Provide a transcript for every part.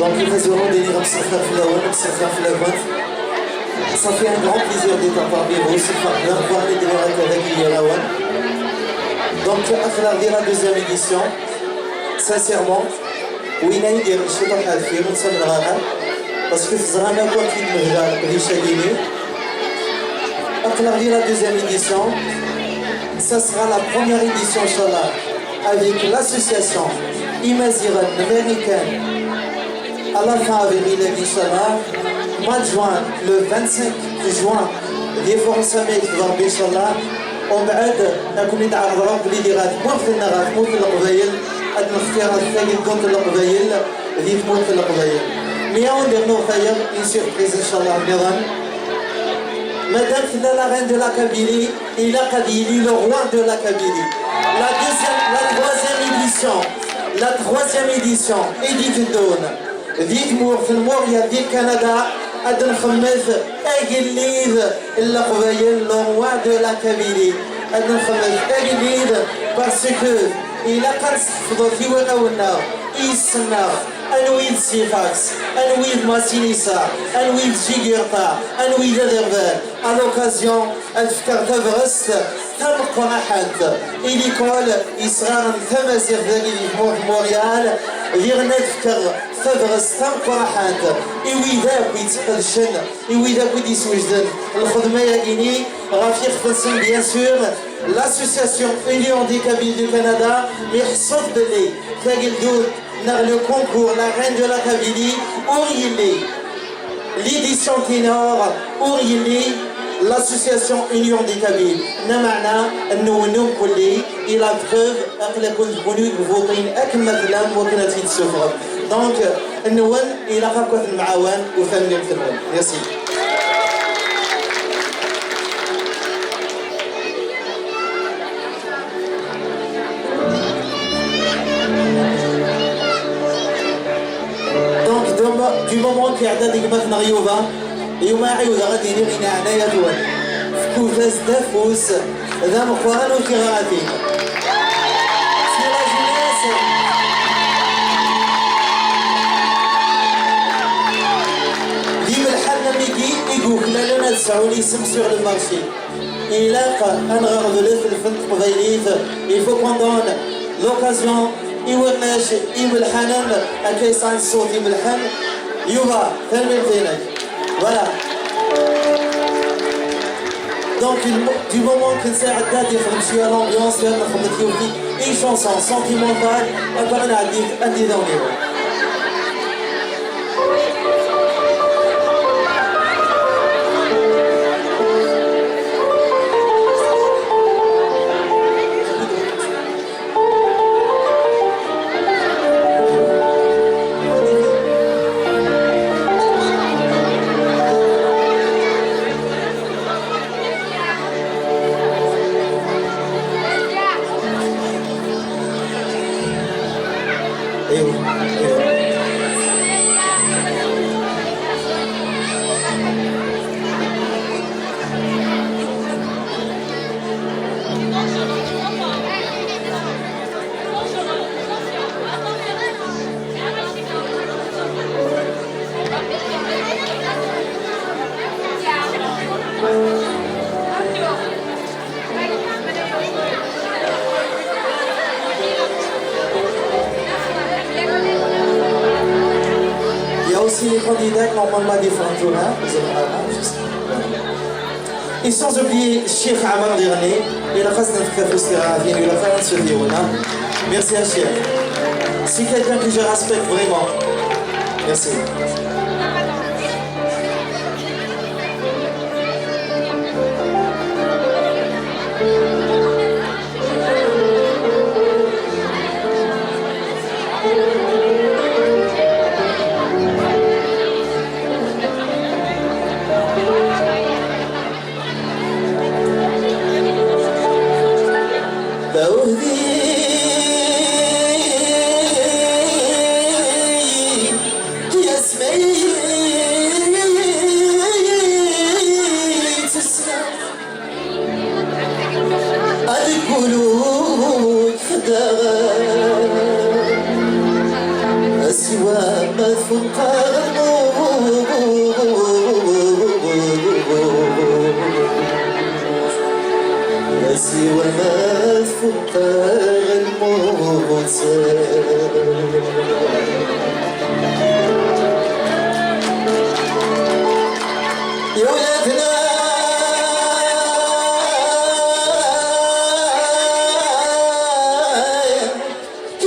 Donc il reste vraiment délire à ça fait un grand plaisir d'être parmi vous, c'est de voir les délires avec Yelawan. Donc à la deuxième édition, sincèrement, oui, il y a une parce que c'est vraiment quoi qui me regarde, la deuxième édition, ça sera la première édition, Inch'Allah, avec l'association Imaziran américaine à la fin avril, Inch'Allah, mois de juin, le 25 juin, des forces américaines, Inch'Allah, on va نكون نتعرضوا بليديرات مو في النغات مو في القبائل هاد الاختيارات الثاني كنت القبائل ذي تموت في القبائل مي وندير نو خير اون سيربريز ان شاء الله نظام مادام كنا لا رين دو لا كابيلي الى قبيلي لو روان دو لا كابيلي la troisième édition Edith Dawn ذيك مور في الموريال ديال كندا غادي نخمس اجليد القبائل لو روان دو لا كابيلي غادي نخمس اجليد باسكو الى كنصحفظوا في وقاولنا يسنا انويد سيفاكس انويد ماسينيسا انويد جيجيرتا انويد دربال à l'occasion أذكر تبرست تم قراحات إليكول إسرار ثمزير ذاكي موريال غير نذكر تبرست تم قراحات إويداك ويتقدشن إويداك ويتسوجدن الخدمة ياكيني غافي خفنسن بيان سور l'association Union des Kabyles du Canada يحصد بلي تلاقي الدود نغلو كونكور la reine de la Kabylie Ourili l'édition ténor Ourili l'association Union des Kabyles نمعنا أنه نوم كلي إلى preuve أقل كنت كوني فوطين أكمل كلام وكنا في السفر دونك النون إلى فكرة المعاون وثمن الثمن ياسي du moment qui a été مثلا غيوبة يوم عيود غادي يرينا عناية دول فكوفاز دافوس ذا مقارن وكغاتي ديما الحال ميكي يقول لا لنا تسعوني اسم سور المارشي إلا أن غرض في الفن قبيليت il faut qu'on donne l'occasion يورناش يملحنن أكيسان الصوت يملحن يوبا تنمين فينك voilà donc du moment que c'est à date يخرج شوية l'ambiance لأن نخمت يوفي une chanson sentimentale أبغى نعدي أدي دوني Les candidats normalement différents tournants, et sans oublier Cheikh Amar Dirni et la phase d'infrastructure et la phase de Diona. Merci à Cheikh. C'est quelqu'un que je respecte vraiment. Merci. Yes, me. سوى ما فوق سوى ما فوق الموت يا ولادنا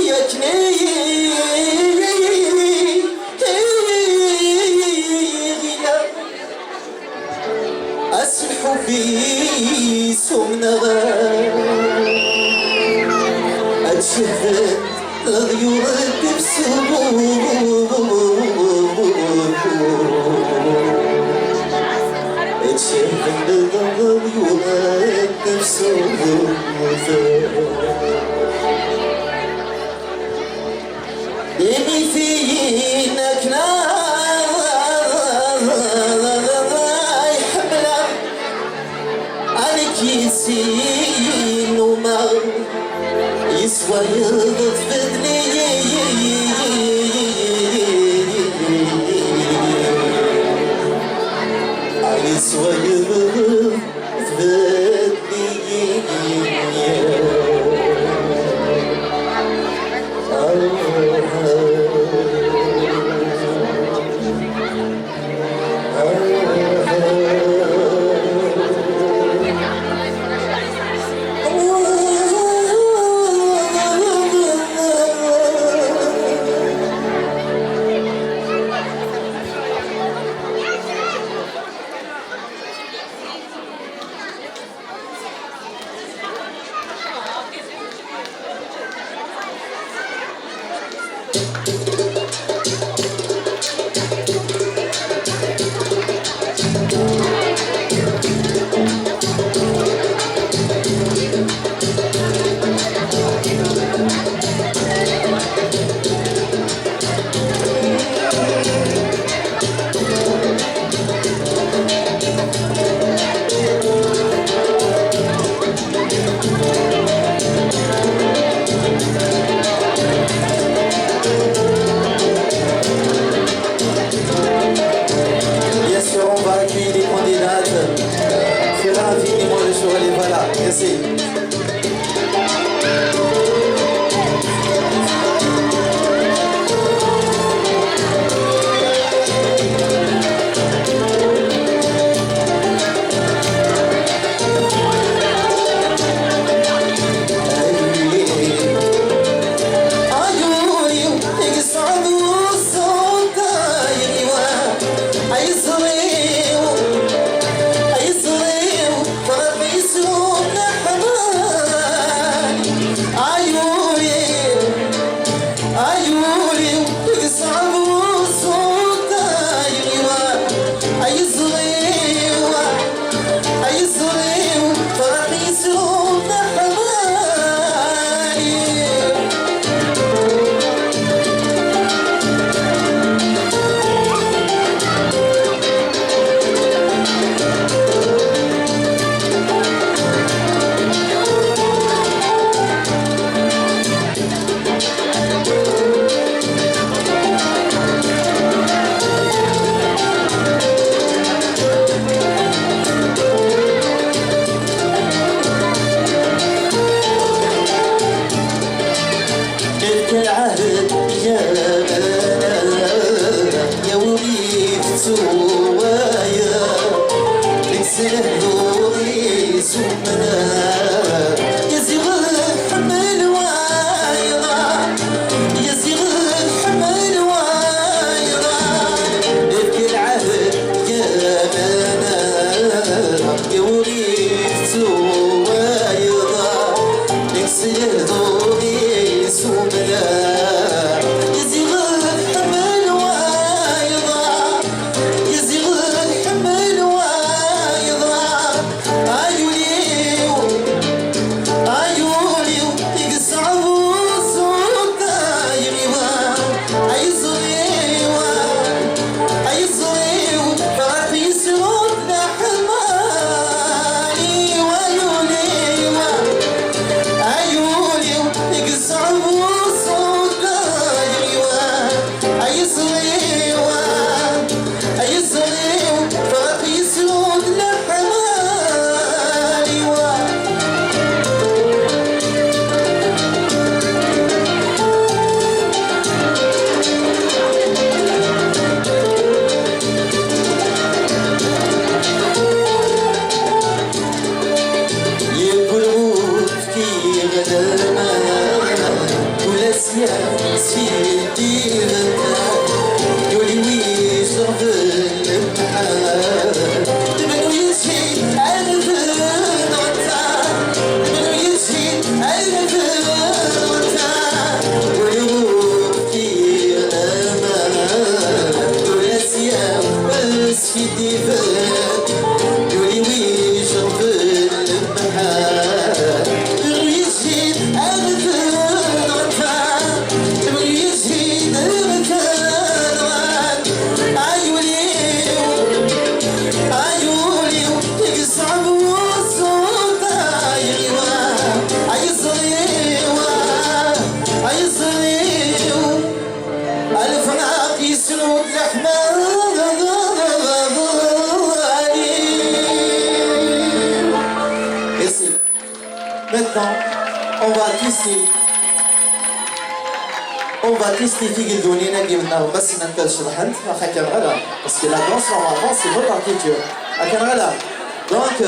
يا كنية أسمحوا في سمنا أتشهد لغيور أتشهد لغيور ديني فينك حملة عليك يسين ومر يسوى يغفدني يسوى يصغيوا يصغيوا فرق يسود لحمالي يقولوا في غدا ولا سياسي ديرنا يولي ويشرب البحر تبنو يمشي على الغنوتا تبنو يمشي على الغنوتا ويروح في الأمان ولا سياسي ديرنا يولي ويشرب البحر يزيد على الغنوتا يزيد المكان عيولي يقصعب وصوت عيصريو الفراق يسلوك الأحمر Merci. Maintenant, on va tester في قلدوني نجي من نار بس ننتج الحنت أخا كان غلا بس que la danse normalement c'est votre partiture أخا غلا donc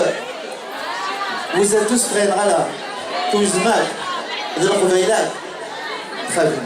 vous êtes tous prêts غلا tous mal de القبيلات très bien.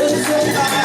السمعة